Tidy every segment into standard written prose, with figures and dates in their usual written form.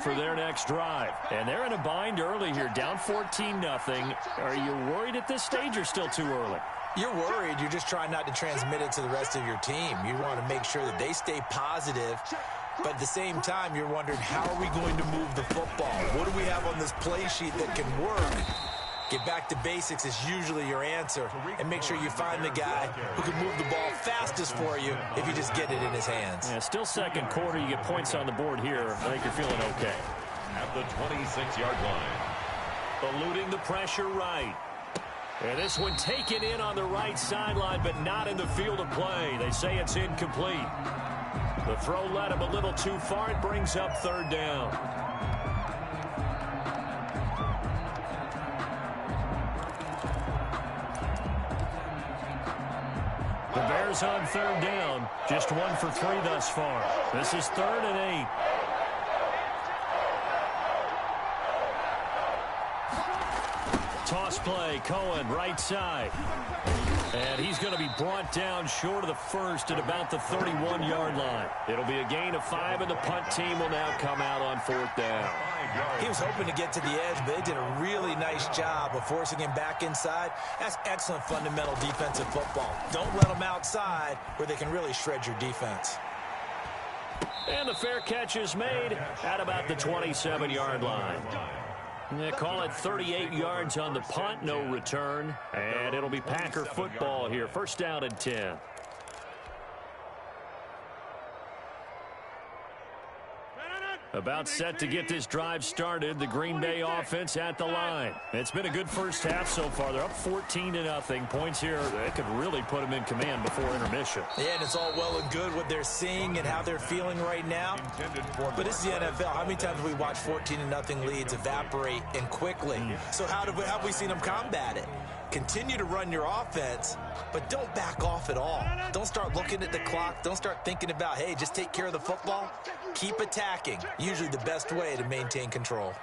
for their next drive. And they're in a bind early here, down 14-0. Are you worried at this stage or still too early? You're worried. You're just trying not to transmit it to the rest of your team. You want to make sure that they stay positive. But at the same time, you're wondering, how are we going to move the football? What do we have on this play sheet that can work? Get back to basics is usually your answer. And make sure you find the guy who can move the ball fastest for you if you just get it in his hands. Yeah, still second quarter. You get points on the board here. I think you're feeling okay. At the 26-yard line. Eluding the pressure right. And this one taken in on the right sideline, but not in the field of play. They say it's incomplete. The throw led him a little too far. It brings up third down. The Bears on third down. Just 1 for 3 thus far. This is 3rd and 8. Toss play, Cohen, right side. And he's going to be brought down short of the first at about the 31-yard line. It'll be a gain of 5, and the punt team will now come out on 4th down. He was hoping to get to the edge, but they did a really nice job of forcing him back inside. That's excellent fundamental defensive football. Don't let them outside where they can really shred your defense. And the fair catch is made at about the 27-yard line. They call it 38 yards on the punt, no return. And it'll be Packer football here. 1st down and 10. About set to get this drive started. The Green Bay offense at the line. It's been a good first half so far. They're up 14-0. Points here, they could really put them in command before intermission. Yeah, and it's all well and good what they're seeing and how they're feeling right now. But this is the NFL. How many times have we watched 14-0 leads evaporate and quickly? So how have we seen them combat it? Continue to run your offense, but don't back off at all. Don't start looking at the clock. Don't start thinking about, hey, just take care of the football. Keep attacking. Usually the best way to maintain control.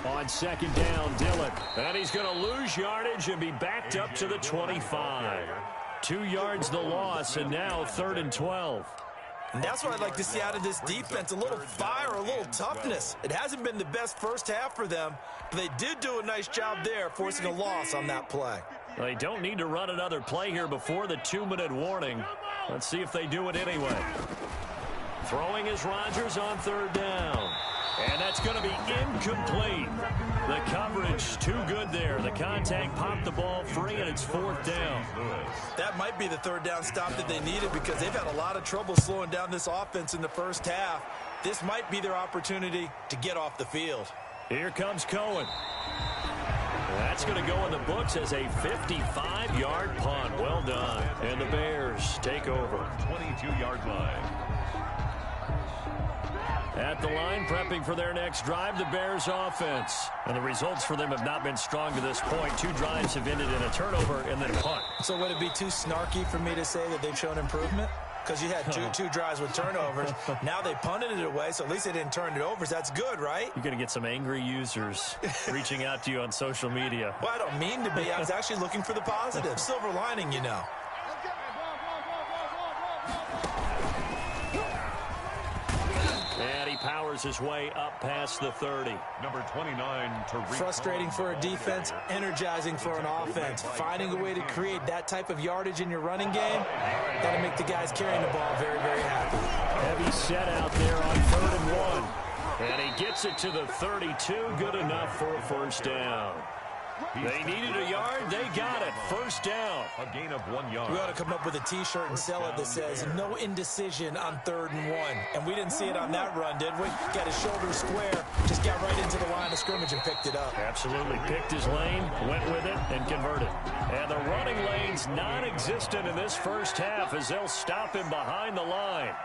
On 2nd down, Dillon. And he's going to lose yardage and be backed up to the 25. 2 yards the loss, and now 3rd and 12. And that's what I'd like to see out of this defense, a little fire, a little toughness. It hasn't been the best first half for them, but they did do a nice job there, forcing a loss on that play. They don't need to run another play here before the 2-minute warning. Let's see if they do it anyway. Throwing is Rodgers on 3rd down. And that's going to be incomplete. The coverage too good there. The contact popped the ball free, and it's 4th down. That might be the 3rd down stop that they needed because they've had a lot of trouble slowing down this offense in the first half. This might be their opportunity to get off the field. Here comes Cohen. That's going to go in the books as a 55-yard punt. Well done. And the Bears take over. 22-yard line. At the line, prepping for their next drive, the Bears offense. And the results for them have not been strong to this point. 2 drives have ended in a turnover and then a punt. So would it be too snarky for me to say that they've shown improvement? Because you had two drives with turnovers. Now they punted it away, so at least they didn't turn it over. So that's good, right? You're going to get some angry users reaching out to you on social media. Well, I don't mean to be. I was actually looking for the positive. Silver lining, you know. And he powers his way up past the 30. Number 29, Tariq. Frustrating for a defense, energizing for an offense. Finding a way to create that type of yardage in your running game, that'll make the guys carrying the ball very, very happy. Heavy set out there on 3rd and 1. And he gets it to the 32. Good enough for a 1st down. They needed a yard. They got it. 1st down. A gain of 1 yard. We ought to come up with a T-shirt and sell it that says, no indecision on 3rd and 1. And we didn't see it on that run, did we? Got his shoulder square, just got right into the line of scrimmage and picked it up. Absolutely. Picked his lane, went with it, and converted. And the running lane's non-existent in this first half as they'll stop him behind the line.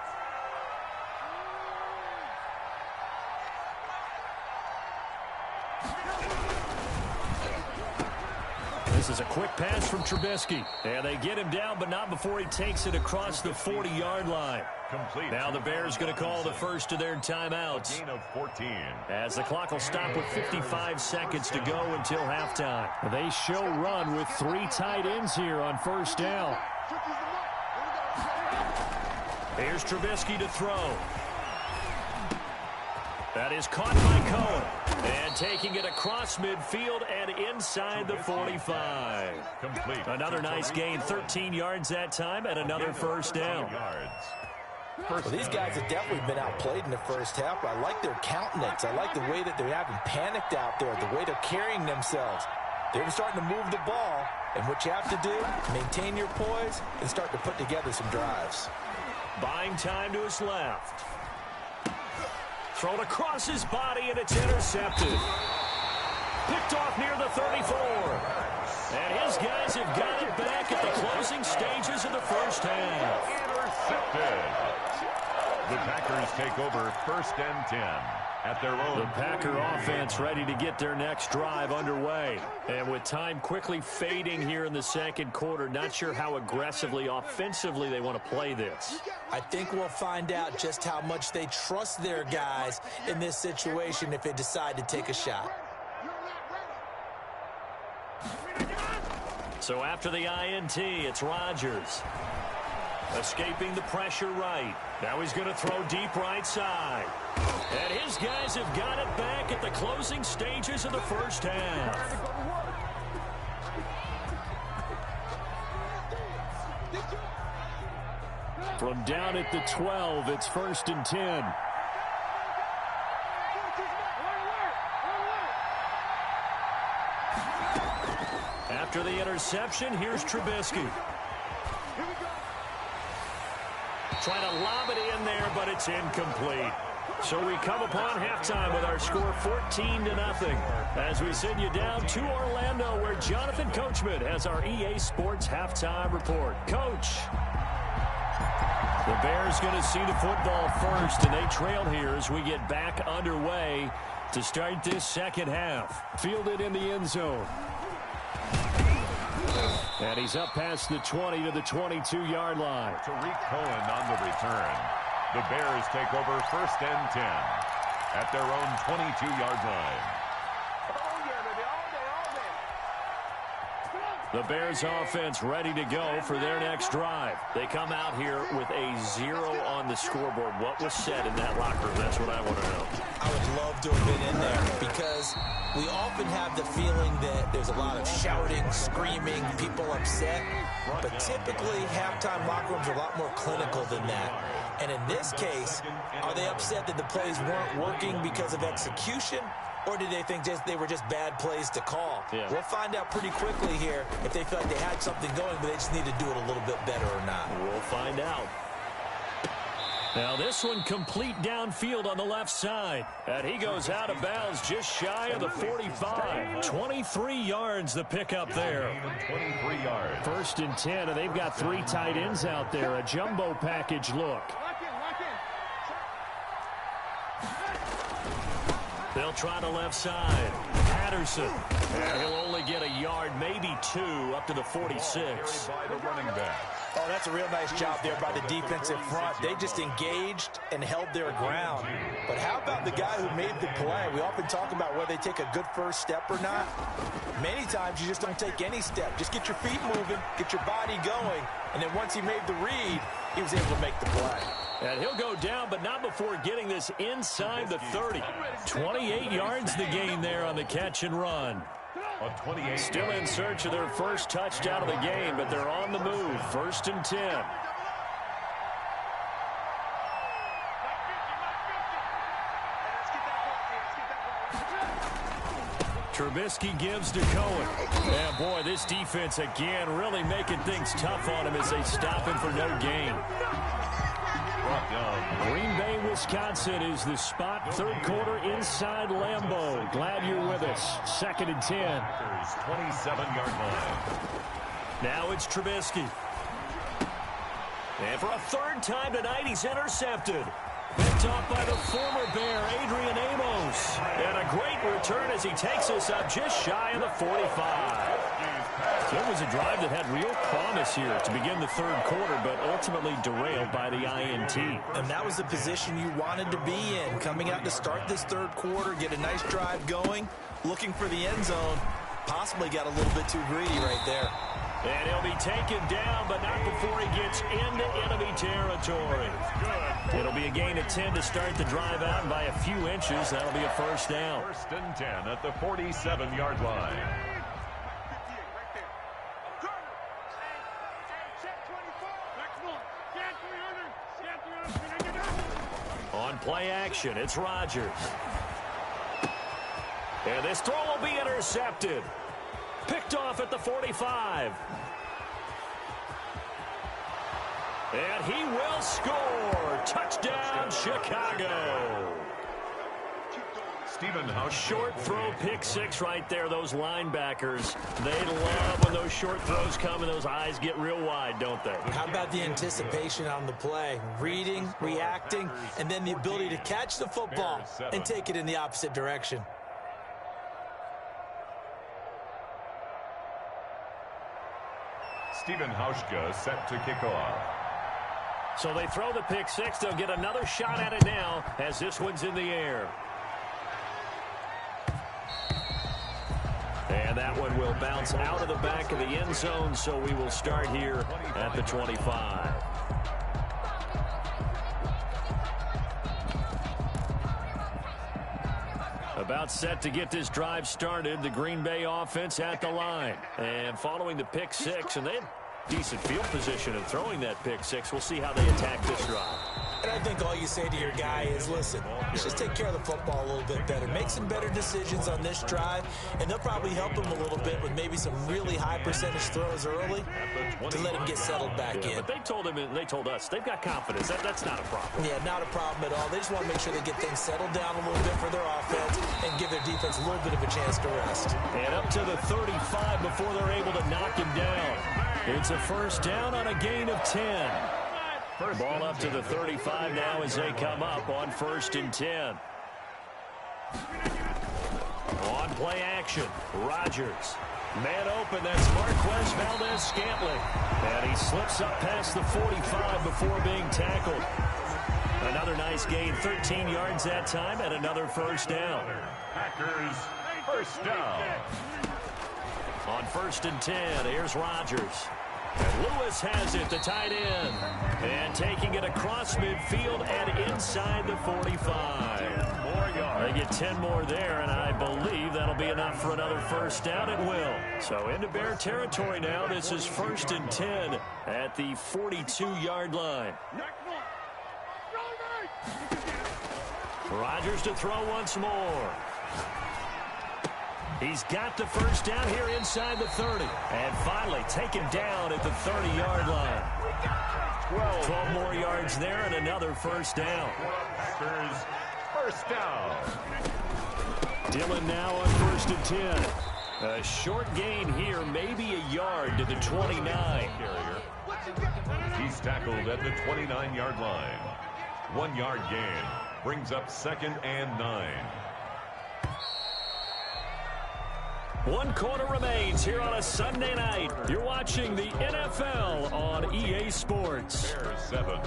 This is a quick pass from Trubisky. And they get him down, but not before he takes it across the 40-yard line. Complete. Now the Bears going to call the first of their timeouts. Gain of 14. As the clock will stop with 55 seconds to go until halftime. They show run with 3 tight ends here on 1st down. Here's Trubisky to throw. That is caught by Cohen. And taking it across midfield and inside the 45. Complete. Another nice gain, 13 yards that time, and another first down. Well, these guys have definitely been outplayed in the first half. I like their countenance. I like the way that they're having panicked out there, the way they're carrying themselves. They're starting to move the ball, and what you have to do, maintain your poise and start to put together some drives. Buying time to his left. Thrown across his body, and it's intercepted. Picked off near the 34. And his guys have got it back at the closing stages of the first half. Intercepted. The Packers take over 1st and 10 at their own. The Packer offense ready to get their next drive underway. And with time quickly fading here in the second quarter, not sure how aggressively, offensively they want to play this. I think we'll find out just how much they trust their guys in this situation if they decide to take a shot. So after the INT, it's Rodgers. Escaping the pressure right. Now he's going to throw deep right side. And his guys have got it back at the closing stages of the first half. From down at the 12, it's 1st and 10. After the interception, here's Trubisky. Trying to lob it in there, but it's incomplete. So we come upon halftime with our score 14-0. As we send you down to Orlando, where Jonathan Coachman has our EA Sports halftime report. Coach. The Bears going to see the football first, and they trail here as we get back underway to start this second half. Fielded in the end zone. And he's up past the 20 to the 22-yard line. Tariq Cohen on the return. The Bears take over 1st and 10 at their own 22-yard line. The Bears offense ready to go for their next drive. They come out here with a 0 on the scoreboard. What was said in that locker room? That's what I want to know. I would love to have been in there because we often have the feeling that there's a lot of shouting, screaming, people upset. But typically, halftime locker rooms are a lot more clinical than that. And in this case, are they upset that the plays weren't working because of execution? Or did they think they were just bad plays to call? Yeah. We'll find out pretty quickly here if they feel like they had something going, but they just need to do it a little bit better or not. We'll find out. Now this one complete downfield on the left side. And he goes out of bounds just shy of the 45. 23 yards the pickup there. 23 yards. 1st and 10, and they've got 3 tight ends out there. A jumbo package look. They'll try the left side. Patterson. And he'll only get a yard, maybe 2, up to the 46. By the running back. Oh, that's a real nice job there by the defensive front. They just engaged and held their ground. But how about the guy who made the play? We often talk about whether they take a good first step or not. Many times you just don't take any step. Just get your feet moving, get your body going, and then once he made the read, he was able to make the play. And he'll go down, but not before getting this inside the 30. 28 yards the gain there on the catch and run. Still in search of their first touchdown of the game, but they're on the move. 1st and 10. Trubisky gives to Cohen. And boy, this defense again really making things tough on him as they stop him for no gain. Green Bay, Wisconsin is the spot. 3rd quarter inside Lambeau. Glad you're with us. 2nd and 10. 27-yard line. Now it's Trubisky. And for a 3rd time tonight, he's intercepted. Picked off by the former Bear, Adrian Amos. And a great return as he takes us up just shy of the 45. So it was a drive that had real promise here to begin the 3rd quarter, but ultimately derailed by the INT. And that was the position you wanted to be in, coming out to start this 3rd quarter, get a nice drive going, looking for the end zone. Possibly got a little bit too greedy right there. And he'll be taken down, but not before he gets into enemy territory. It'll be a gain of 10 to start the drive out, and by a few inches, that'll be a first down. First and 10 at the 47-yard line. On play action, it's Rodgers. And this throw will be intercepted. Picked off at the 45. And he will score. Touchdown, Chicago. Stephen Hauschka. Short throw, pick six right there. Those linebackers, they love when those short throws come and those eyes get real wide, don't they? How about the anticipation on the play? Reading, reacting, and then the ability to catch the football and take it in the opposite direction. Stephen Hauschka set to kick off. So they throw the pick six. They'll get another shot at it now as this one's in the air. And that one will bounce out of the back of the end zone, so we will start here at the 25. About set to get this drive started, the Green Bay offense at the line. And following the pick six, and they had decent field position in throwing that pick six. We'll see how they attack this drive. And I think all you say to your guy is, listen, just take care of the football a little bit better. Make some better decisions on this drive, and they'll probably help him a little bit with maybe some really high percentage throws early to let him get settled back in. But they told him, and they told us, they've got confidence. That's not a problem. Yeah, not a problem at all. They just want to make sure they get things settled down a little bit for their offense and give their defense a little bit of a chance to rest. And up to the 35 before they're able to knock him down. It's a first down on a gain of 10. Ball up to the 35 now as they come up on 1st and 10. On play action, Rodgers. Man open, that's Marquez Valdez-Scantling. And he slips up past the 45 before being tackled. Another nice gain, 13 yards that time, and another first down. Packers, first down. On 1st and 10, here's Rodgers. And Lewis has it, the tight end. And taking it across midfield and inside the 45. 10 more yards. They get 10 more there, and I believe that'll be enough for another first down. It will. So into Bear territory now. This is 1st and 10 at the 42-yard line. Rodgers to throw once more. He's got the first down here inside the 30. And finally taken down at the 30-yard line. 12 more yards there and another first down. Packers, first down. Dillon now on 1st and 10. A short gain here, maybe a yard to the 29. He's tackled at the 29-yard line. 1 yard gain brings up 2nd and 9. 1 quarter remains here on a Sunday night. You're watching the NFL on EA Sports. Bears 7.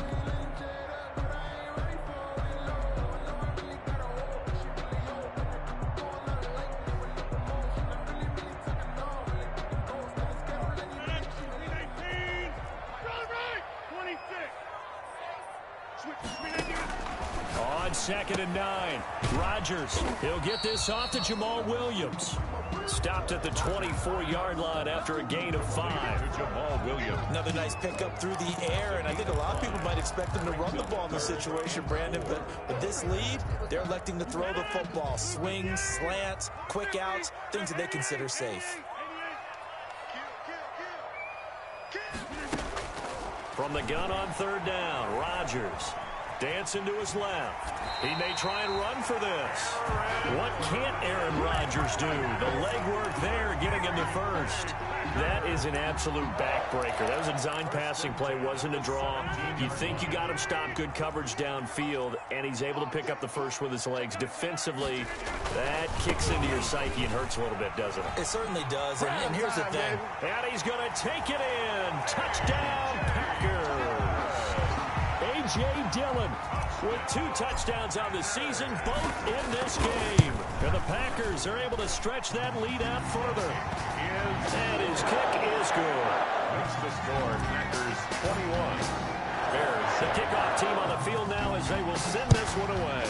On 2nd and 9, Rodgers. He'll get this off to Jamal Williams. Stopped at the 24-yard line after a gain of 5. Jamal Williams. Another nice pickup through the air, and I think a lot of people might expect them to run the ball in this situation, Brandon, but with this lead, they're electing to throw the football. Swings, slants, quick outs, things that they consider safe. From the gun on 3rd down, Rodgers dancing to his left. He may try and run for this. What can't Aaron Rodgers do? The leg work there, getting him to 1st. That is an absolute backbreaker. That was a design passing play, wasn't a draw. You think you got him stopped, good coverage downfield, and he's able to pick up the 1st with his legs. Defensively, that kicks into your psyche and hurts a little bit, doesn't it? It certainly does, and here's the thing. And he's going to take it in. Touchdown, Packers. A.J. Dillon with 2 touchdowns on the season, both in this game. And the Packers are able to stretch that lead out further. And his kick is good. Makes the score Packers 21. Bears. The kickoff team on the field now as they will send this one away.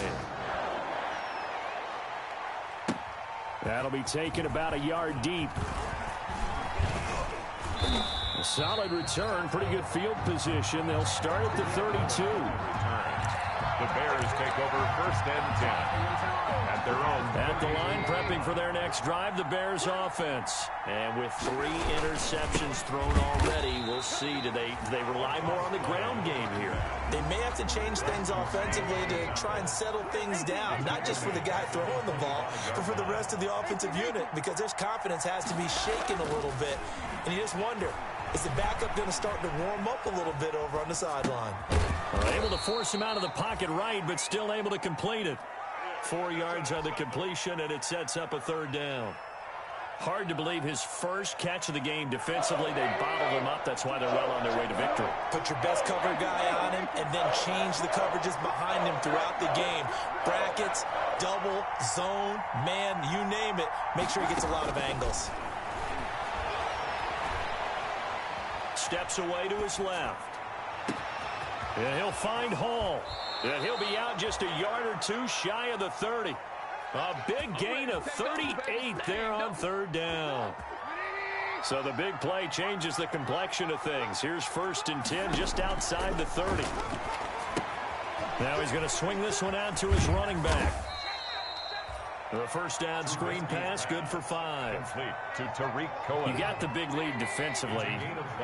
That'll be taken about a yard deep. A solid return, pretty good field position. They'll start at the 32. The Bears take over 1st and 10 at their own. At the line, prepping for their next drive, the Bears offense. And with 3 interceptions thrown already, we'll see. Do they rely more on the ground game here? They may have to change things offensively to try and settle things down, not just for the guy throwing the ball, but for the rest of the offensive unit, because their confidence has to be shaken a little bit. And you just wonder, is the backup going to start to warm up a little bit over on the sideline? Able to force him out of the pocket right, but still able to complete it. 4 yards on the completion, and it sets up a 3rd down. Hard to believe his first catch of the game defensively. They bottled him up. That's why they're well on their way to victory. Put your best cover guy on him and then change the coverages behind him throughout the game. Brackets, double, zone, man, you name it. Make sure he gets a lot of angles. Steps away to his left. And he'll find Hall. And he'll be out just a yard or 2 shy of the 30. A big gain of 38 there on 3rd down. So the big play changes the complexion of things. Here's 1st and 10 just outside the 30. Now he's going to swing this one out to his running back. The 1st down screen pass, good for 5. Complete to Tariq Cohen. You got the big lead defensively.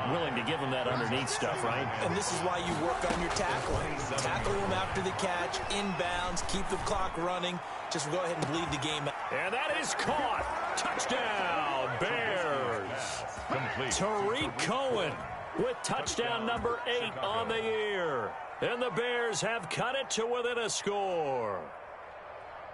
Willing to give him that underneath stuff, right? And this is why you work on your tackling. Tackle him after the catch, inbounds, keep the clock running. Just go ahead and bleed the game out. And that is caught. Touchdown, Bears. Complete. Tariq Cohen with touchdown number 8 on the year. And the Bears have cut it to within a score.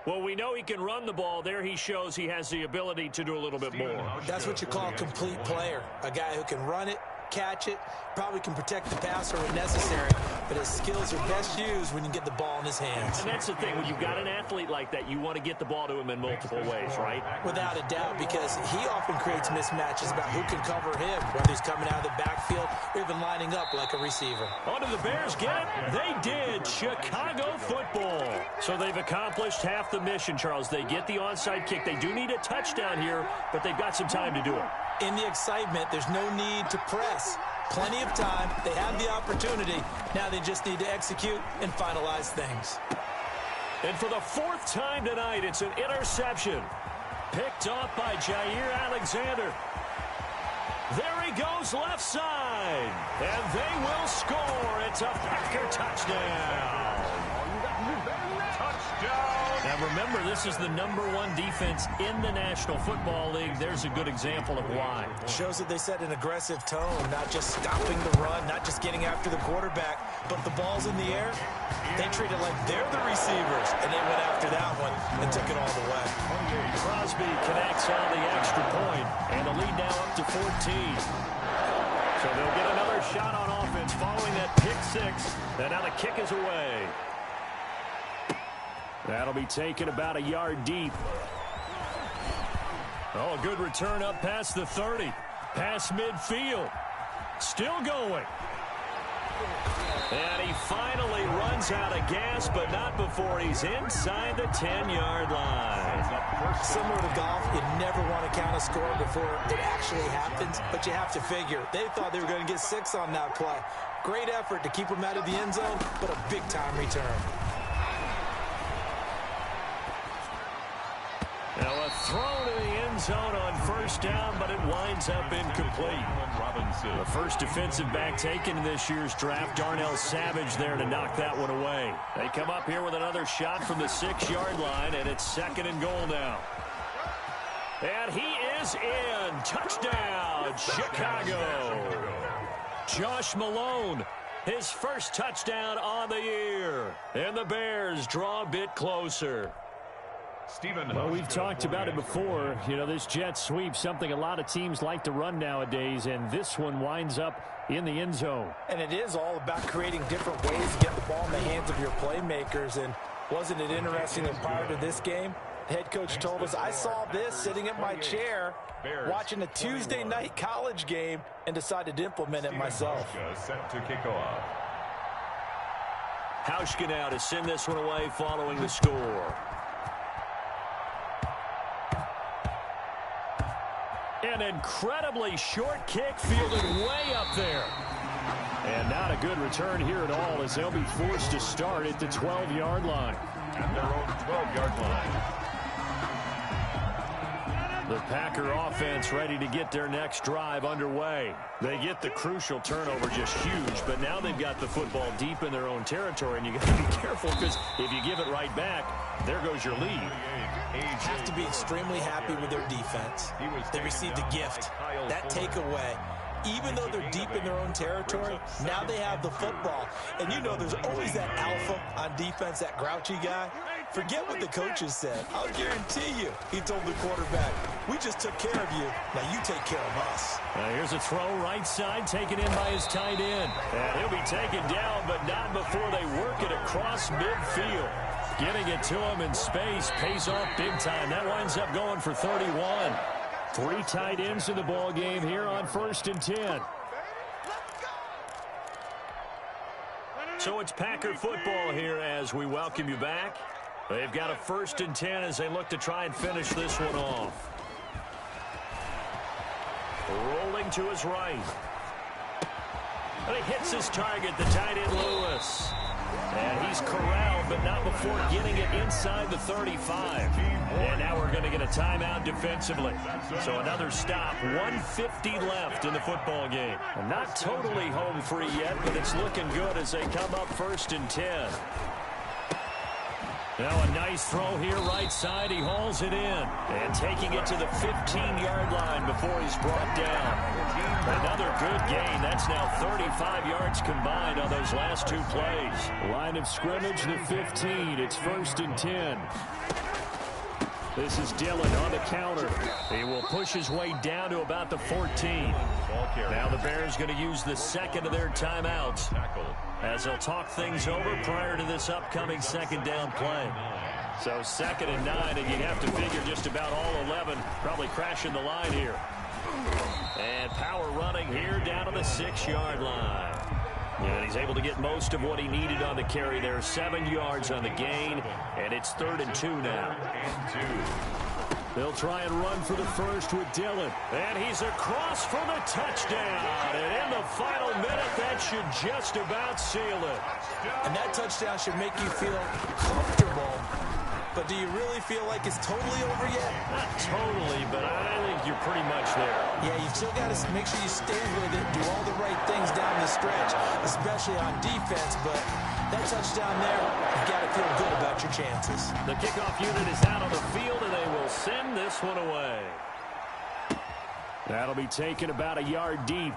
Well, we know he can run the ball. There he shows he has the ability to do a little bit more. That's what you call a complete player. A guy who can run it, catch it, probably can protect the passer when necessary, but his skills are best used when you get the ball in his hands. And that's the thing. When you've got an athlete like that, you want to get the ball to him in multiple ways, right? Without a doubt, because he often creates mismatches about who can cover him, whether he's coming out of the backfield or even lining up like a receiver. Oh, did the Bears get it? They did. Chicago football. So they've accomplished half the mission, Charles. They get the onside kick. They do need a touchdown here, but they've got some time to do it. In the excitement, there's no need to press. Plenty of time. They have the opportunity. Now they just need to execute and finalize things. And for the 4th time tonight, it's an interception. Picked off by Jair Alexander. There he goes left side. And they will score. It's a Packer touchdown. Touchdown. Now remember, this is the #1 defense in the National Football League. There's a good example of why. Shows that they set an aggressive tone, not just stopping the run, not just getting after the quarterback, but the ball's in the air. They treat it like they're the receivers, and they went after that one and took it all the way. Crosby connects on the extra point, and the lead now up to 14. So they'll get another shot on offense following that pick 6, and now the kick is away. That'll be taken about a yard deep. Oh, a good return up past the 30. Past midfield. Still going. And he finally runs out of gas, but not before he's inside the 10-yard line. Similar to golf, you never want to count a score before it actually happens, but you have to figure. They thought they were going to get 6 on that play. Great effort to keep them out of the end zone, but a big-time return. Now a throw to the end zone on 1st down, but it winds up incomplete. The first defensive back taken in this year's draft, Darnell Savage, there to knock that one away. They come up here with another shot from the 6-yard line, and it's 2nd and goal now. And he is in. Touchdown, Chicago. Josh Malone, his first touchdown on the year. And the Bears draw a bit closer. Well, we've talked about it before. You know, this jet sweep, something a lot of teams like to run nowadays, and this one winds up in the end zone. And it is all about creating different ways to get the ball because of your playmakers. And wasn't it interesting that prior to this game, the head coach told us, I saw this sitting in my chair watching a Tuesday night college game and decided to implement it myself. Set to kick off. Hauschka now to send this one away following the score. An incredibly short kick fielded way up there. And not a good return here at all as they'll be forced to start at the 12-yard line. At their own 12-yard line. The Packer offense ready to get their next drive underway. They get the crucial turnover, just huge, but now they've got the football deep in their own territory, and you got to be careful because if you give it right back, there goes your lead. Have to be extremely happy with their defense. They received a gift. That takeaway, even though they're deep in their own territory, now they have the football. And you know there's always that alpha on defense, that grouchy guy. Forget what the coaches said. I'll guarantee you, he told the quarterback, we just took care of you. Now you take care of us. Here's a throw right side, taken in by his tight end. And he'll be taken down, but not before they work it across midfield. Getting it to him in space pays off big time. That winds up going for 31. 3 tight ends in the ball game here on 1st and 10. So it's Packer football here as we welcome you back. They've got a 1st and 10 as they look to try and finish this one off. Rolling to his right. And he hits his target, the tight end Lewis. And he's corralled, but not before getting it inside the 35. And now we're going to get a timeout defensively. So another stop, 1:50 left in the football game. And not totally home free yet, but it's looking good as they come up 1st and 10. Now a nice throw here right side. He hauls it in. And taking it to the 15-yard line before he's brought down. Another good gain. That's now 35 yards combined on those last 2 plays. Line of scrimmage, the 15. It's 1st and 10. This is Dillon on the counter. He will push his way down to about the 14. Now the Bears going to use the second of their timeouts as they'll talk things over prior to this upcoming 2nd down play. So 2nd and 9, and you'd have to figure just about all 11 probably crashing the line here. And power running here down to the 6-yard line. And he's able to get most of what he needed on the carry there. 7 yards on the gain, and it's 3rd and 2 now. They'll try and run for the first with Dillon. And he's across for the touchdown. And in the final minute, that should just about seal it. And that touchdown should make you feel comfortable. But do you really feel like it's totally over yet? Not totally, but I think you're pretty much there. Yeah, you've still got to make sure you stay with it, do all the right things down the stretch, especially on defense. But that touchdown there, you've got to feel good about your chances. The kickoff unit is out on the field, and they will send this one away. That'll be taken about a yard deep.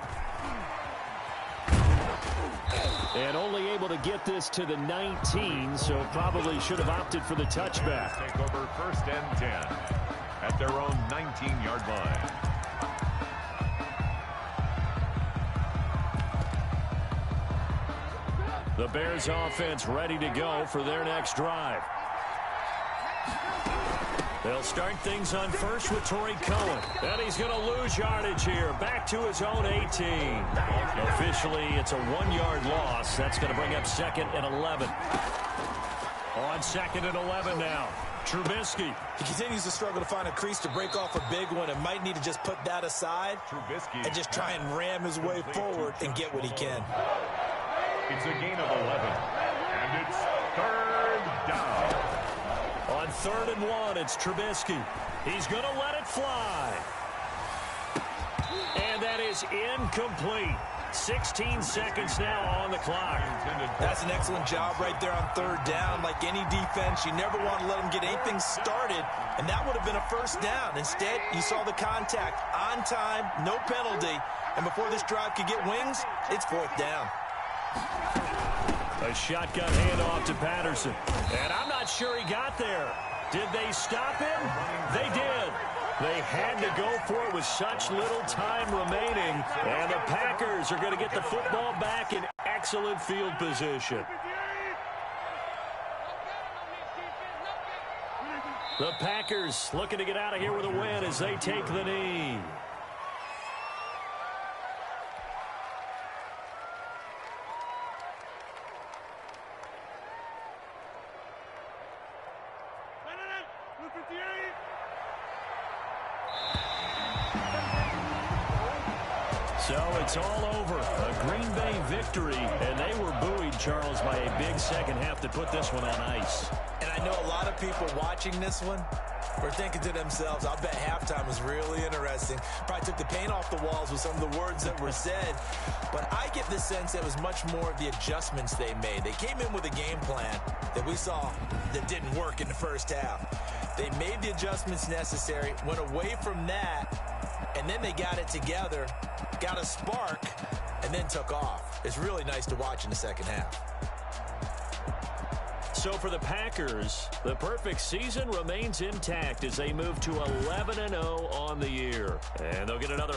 And only able to get this to the 19, so probably should have opted for the touchback. Take over 1st and 10 at their own 19-yard line. The Bears offense ready to go for their next drive. They'll start things on first with Torrey Cohen. And he's going to lose yardage here. Back to his own 18. Officially, it's a 1-yard loss. That's going to bring up 2nd and 11. On 2nd and 11 now. Trubisky. He continues to struggle to find a crease to break off a big one and might need to just put that aside and just try and ram his way forward and get what he can. It's a gain of 11. And it's 3rd down. On 3rd and 1, it's Trubisky. He's going to let it fly. And that is incomplete. 16 seconds now on the clock. That's an excellent job right there on 3rd down. Like any defense, you never want to let them get anything started, and that would have been a 1st down. Instead, you saw the contact on time, no penalty, and before this drive could get wings, it's 4th down. A shotgun handoff to Patterson. And I'm not sure he got there. Did they stop him? They did. They had to go for it with such little time remaining. And the Packers are going to get the football back in excellent field position. The Packers looking to get out of here with a win as they take the knee. So it's all over. A Green Bay victory, and they were buoyed, Charles, by a big second half to put this one on ice. And I know a lot of people watching this one were thinking to themselves, I'll bet halftime was really interesting. Probably took the paint off the walls with some of the words that were said. But I get the sense it was much more of the adjustments they made. They came in with a game plan that we saw that didn't work in the first half. They made the adjustments necessary, went away from that, and then they got it together, got a spark, and then took off. It's really nice to watch in the second half. So for the Packers, the perfect season remains intact as they move to 11-0 on the year. And they'll get another